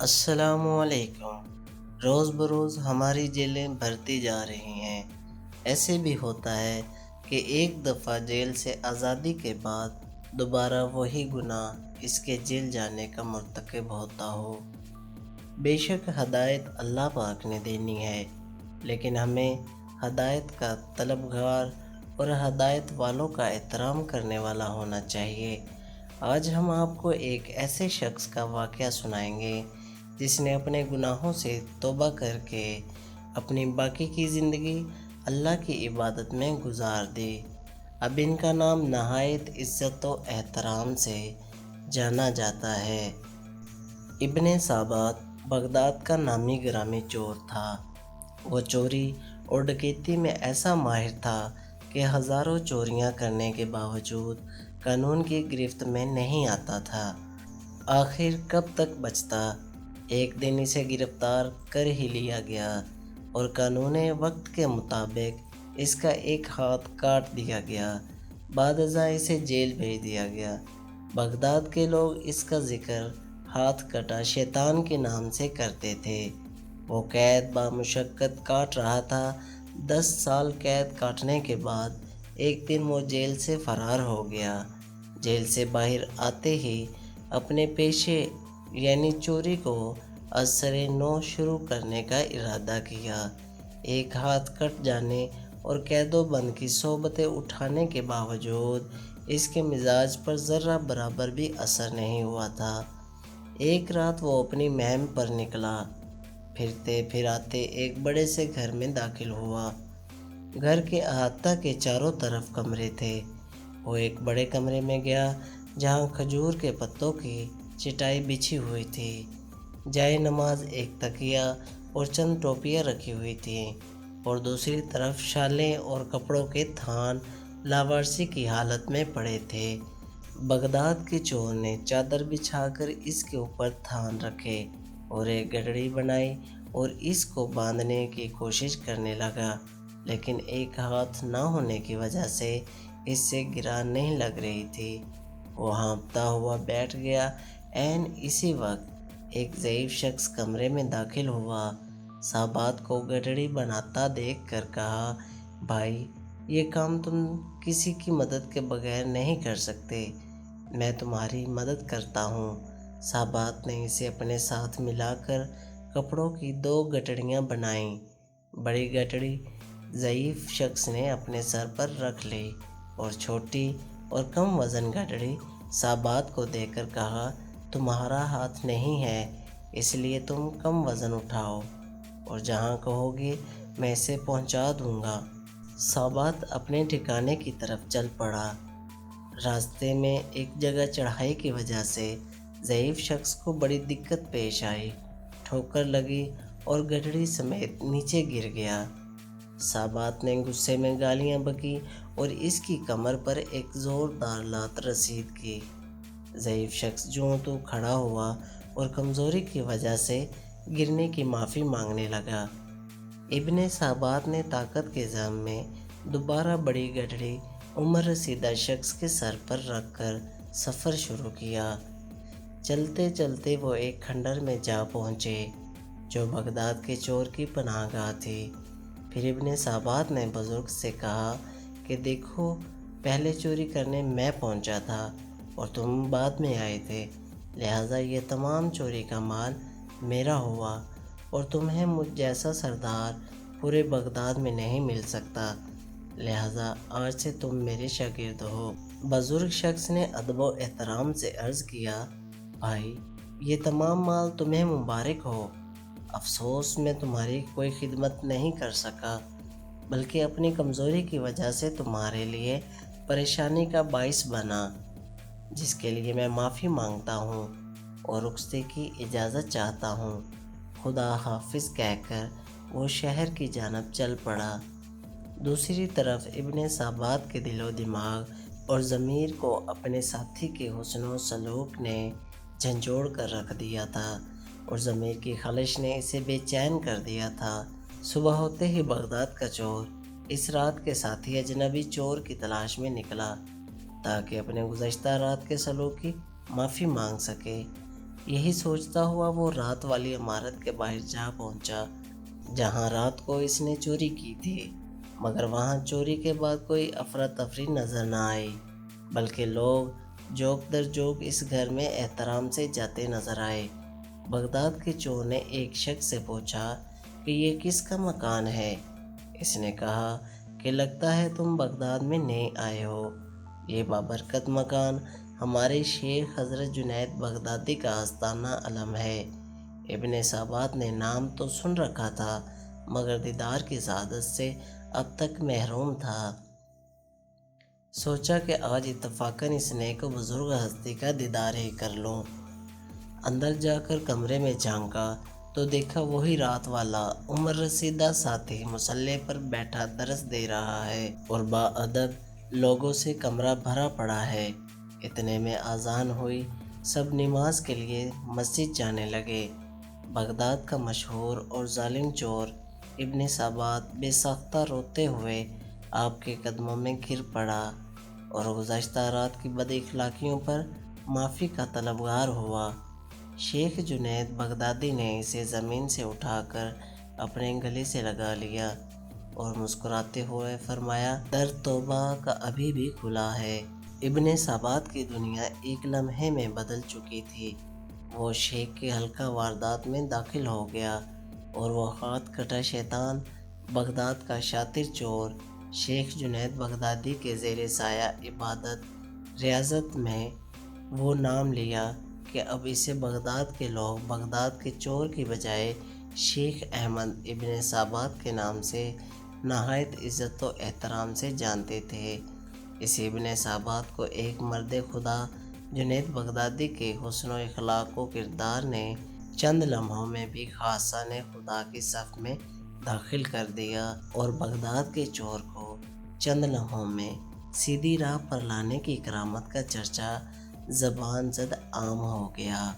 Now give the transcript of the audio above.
السلام علیکم۔ روز بروز ہماری جیلیں بھرتی جا رہی ہیں۔ ایسے بھی ہوتا ہے کہ ایک دفعہ جیل سے آزادی کے بعد دوبارہ وہی گناہ اس کے جیل جانے کا مرتکب ہوتا ہو۔ بے شک ہدایت اللہ پاک نے دینی ہے، لیکن ہمیں ہدایت کا طلبگار اور ہدایت والوں کا احترام کرنے والا ہونا چاہیے۔ آج ہم آپ کو ایک ایسے شخص کا واقعہ سنائیں گے جس نے اپنے گناہوں سے توبہ کر کے اپنی باقی کی زندگی اللہ کی عبادت میں گزار دی۔ اب ان کا نام نہایت عزت و احترام سے جانا جاتا ہے۔ ابن ثابت بغداد کا نامی گرامی چور تھا۔ وہ چوری اور ڈکیتی میں ایسا ماہر تھا کہ ہزاروں چوریاں کرنے کے باوجود قانون کی گرفت میں نہیں آتا تھا۔ آخر کب تک بچتا؟ ایک دن اسے گرفتار کر ہی لیا گیا اور قانون وقت کے مطابق اس کا ایک ہاتھ کاٹ دیا گیا۔ بعد ازاں اسے جیل بھیج دیا گیا۔ بغداد کے لوگ اس کا ذکر ہاتھ کٹا شیطان کے نام سے کرتے تھے۔ وہ قید بامشقت کاٹ رہا تھا۔ 10 سال قید کاٹنے کے بعد ایک دن وہ جیل سے فرار ہو گیا۔ جیل سے باہر آتے ہی اپنے پیشے یعنی چوری کو از سر نو شروع کرنے کا ارادہ کیا۔ ایک ہاتھ کٹ جانے اور قید و بند کی صحبتیں اٹھانے کے باوجود اس کے مزاج پر ذرہ برابر بھی اثر نہیں ہوا تھا۔ ایک رات وہ اپنی مہم پر نکلا۔ پھرتے پھراتے ایک بڑے سے گھر میں داخل ہوا۔ گھر کے احاطہ کے چاروں طرف کمرے تھے۔ وہ ایک بڑے کمرے میں گیا جہاں کھجور کے پتوں کی چٹائی بچھی ہوئی تھی۔ جائے نماز، ایک تکیہ اور چند ٹوپیاں رکھی ہوئی تھیں، اور دوسری طرف شالیں اور کپڑوں کے تھان لاوارثی کی حالت میں پڑے تھے۔ بغداد کے چور نے چادر بچھا کر اس کے اوپر تھان رکھے اور ایک گٹڑی بنائی اور اس کو باندھنے کی کوشش کرنے لگا، لیکن ایک ہاتھ نہ ہونے کی وجہ سے اس سے گرا نہیں لگ رہی تھی۔ وہ ہانپتا ہوا بیٹھ گیا۔ عین اسی وقت ایک ضعیف شخص کمرے میں داخل ہوا۔ ثابت کو گٹڑی بناتا دیکھ کر کہا، بھائی، یہ کام تم کسی کی مدد کے بغیر نہیں کر سکتے، میں تمہاری مدد کرتا ہوں۔ ثابت نے اسے اپنے ساتھ ملا کر کپڑوں کی 2 گٹڑیاں بنائیں۔ بڑی گٹڑی ضعیف شخص نے اپنے سر پر رکھ لی اور چھوٹی اور کم وزن گٹڑی ثابت کو دے کر کہا، تمہارا ہاتھ نہیں ہے، اس لیے تم کم وزن اٹھاؤ اور جہاں کہو گے میں اسے پہنچا دوں گا۔ ثابت اپنے ٹھکانے کی طرف چل پڑا۔ راستے میں ایک جگہ چڑھائی کی وجہ سے ضعیف شخص کو بڑی دقت پیش آئی۔ ٹھوکر لگی اور گٹڑی سمیت نیچے گر گیا۔ ثابت نے غصے میں گالیاں بکیں اور اس کی کمر پر ایک زوردار لات رسید کی۔ ضعیف شخص جوں توں کھڑا ہوا اور کمزوری کی وجہ سے گرنے کی معافی مانگنے لگا۔ ابن ثابت نے طاقت کے ضم میں دوبارہ بڑی گٹڑی عمر رسیدہ شخص کے سر پر رکھ کر سفر شروع کیا۔ چلتے چلتے وہ ایک کھنڈر میں جا پہنچے جو بغداد کے چور کی پناہ گاہ تھی۔ پھر ابن ثابت نے بزرگ سے کہا کہ دیکھو، پہلے چوری کرنے میں پہنچا تھا اور تم بعد میں آئے تھے، لہٰذا یہ تمام چوری کا مال میرا ہوا اور تمہیں مجھ جیسا سردار پورے بغداد میں نہیں مل سکتا، لہٰذا آج سے تم میرے شاگرد ہو۔ بزرگ شخص نے ادب و احترام سے عرض کیا، بھائی، یہ تمام مال تمہیں مبارک ہو۔ افسوس میں تمہاری کوئی خدمت نہیں کر سکا، بلکہ اپنی کمزوری کی وجہ سے تمہارے لیے پریشانی کا باعث بنا، جس کے لیے میں معافی مانگتا ہوں اور رخصتی کی اجازت چاہتا ہوں۔ خدا حافظ کہہ کر وہ شہر کی جانب چل پڑا۔ دوسری طرف ابن ثابت کے دل و دماغ اور ضمیر کو اپنے ساتھی کے حسن و سلوک نے جھنجھوڑ کر رکھ دیا تھا اور ضمیر کی خلش نے اسے بے چین کر دیا تھا۔ صبح ہوتے ہی بغداد کا چور اس رات کے ساتھی اجنبی چور کی تلاش میں نکلا تاکہ اپنے گزشتہ رات کے سلوک کی معافی مانگ سکے۔ یہی سوچتا ہوا وہ رات والی عمارت کے باہر جا پہنچا جہاں رات کو اس نے چوری کی تھی، مگر وہاں چوری کے بعد کوئی افراتفری نظر نہ آئی، بلکہ لوگ جوک در جوک اس گھر میں احترام سے جاتے نظر آئے۔ بغداد کے چور نے ایک شخص سے پوچھا کہ یہ کس کا مکان ہے؟ اس نے کہا کہ لگتا ہے تم بغداد میں نئے آئے ہو۔ یہ بابرکت مکان ہمارے شیخ حضرت جنید بغدادی کا آستانہ علم ہے۔ ابن سابات نے نام تو سن رکھا تھا مگر دیدار کی سعادت سے اب تک محروم تھا۔ سوچا کہ آج اتفاقاً اس نیک و بزرگ ہستی کا دیدار ہی کر لوں۔ اندر جا کر کمرے میں جھانکا تو دیکھا وہی رات والا عمر رسیدہ ساتھی مصلے پر بیٹھا درس دے رہا ہے اور باادب لوگوں سے کمرہ بھرا پڑا ہے۔ اتنے میں اذان ہوئی، سب نماز کے لیے مسجد جانے لگے۔ بغداد کا مشہور اور ظالم چور ابن سابات بے ساختہ روتے ہوئے آپ کے قدموں میں گر پڑا اور گزشتہ رات کی بد اخلاقیوں پر معافی کا طلبگار ہوا۔ شیخ جنید بغدادی نے اسے زمین سے اٹھا کر اپنے گلے سے لگا لیا اور مسکراتے ہوئے فرمایا، در توبہ کا ابھی بھی کھلا ہے۔ ابن سابات کی دنیا ایک لمحے میں بدل چکی تھی۔ وہ شیخ کے حلقہ واردات میں داخل ہو گیا اور وہ ہاتھ کٹا شیطان، بغداد کا شاطر چور، شیخ جنید بغدادی کے زیر سایہ عبادت ریاضت میں وہ نام لیا کہ اب اسے بغداد کے لوگ بغداد کے چور کی بجائے شیخ احمد ابن سابات کے نام سے نہایت عزت و احترام سے جانتے تھے۔ اس ابن سابات کو ایک مرد خدا جنید بغدادی کے حسن و اخلاق و کردار نے چند لمحوں میں بھی خاصان خدا کی صف میں داخل کر دیا اور بغداد کے چور کو چند لمحوں میں سیدھی راہ پر لانے کی کرامت کا چرچا زبان زد عام ہو گیا۔